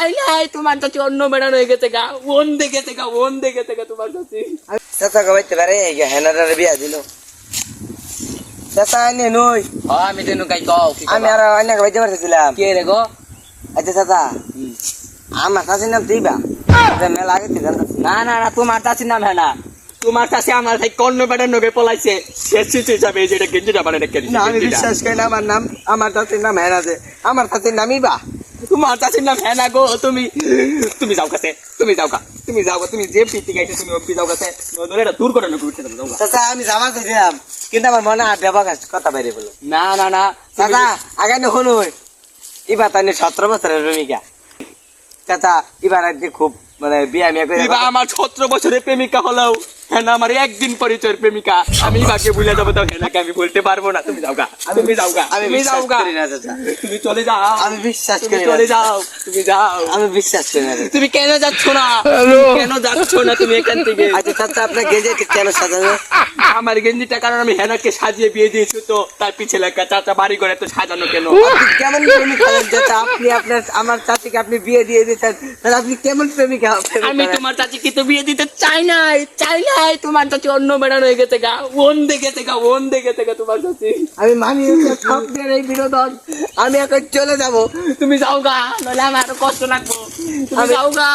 চাইলাই তোমার চাচি অন্য বেড়ান হয়ে গেছে গা ওন দেখে তোমার চাচি চাচা কবাইতে পারে হেনাটার বিয়া দিল চাচা আইনে নই আমি তেন কাই কও আমি আর আইনা কবাইতে পারতেছিলাম কে রে গো আচ্ছা চাচা আমার চাচির নাম দিবা মেলা আগে না না না তোমার চাচির নাম হ্যাঁ না তোমার কাছে আমার ভাই কর্ণ বেড়ার নগে পলাইছে শেষ হিসাবে যেটা গেঞ্জিটা বানায় কেন না আমি বিশ্বাস করি না আমার চাচির নাম হেনা আছে আমার চাচির নামই বা তোমার চাচির নাম হ্যাঁ না গো তুমি যাও কাছে তুমি যাও তুমি যে পিটি গাইছে তুমি অব্দি যাও কাছে নইলে এটা দূর করে নেবো যাও চাচা আমি যাওয়া চাইছিলাম কিন্তু আমার মনে আর দেবা কথা বাইরে বলো না না না চাচা আগে শুন এবার তাই 17 বছরের প্রেমিকা চাচা এবার আজকে খুব মানে বিয়া মিয়া করে আমার 17 বছরের প্রেমিকা হলেও হ্যাঁ আমার একদিন পরিচয়ের প্রেমিকা আমি বাকে ভুলে যাবো তো হেনাকে আমি বলতে পারবো না তুমি যাও গা তুমি চলে যাও আমি বিশ্বাস করি চলে যাও তুমি যাও আমি বিশ্বাস করি না তুমি কেন যাচ্ছ না তুমি এখান থেকে আচ্ছা চাচা আপনার গেঞ্জি কেন সাজানো আমার গেঞ্জিটা কারণ আমি হেনাকে সাজিয়ে বিয়ে দিয়েছি তো তার পিছে লেখা চাচা বাড়ি করে তো সাজানো কেন কেমন প্রেমিকা চাচা আপনি আপনার আমার চাচিকে আপনি বিয়ে দিয়ে দিতেন তাহলে আপনি কেমন প্রেমিকা আমি তোমার চাচিকে তো বিয়ে দিতে চাই নাই তোমার চাচি অন্য বেড়ান হয়ে গেছে গা ওন দেখে তোমার চাচি আমি মানি স্বপ্নের এই বিনোদন আমি এখন চলে যাব তুমি যাও গা নাহলে আমার আরো কষ্ট লাগবো তুমি যাও গা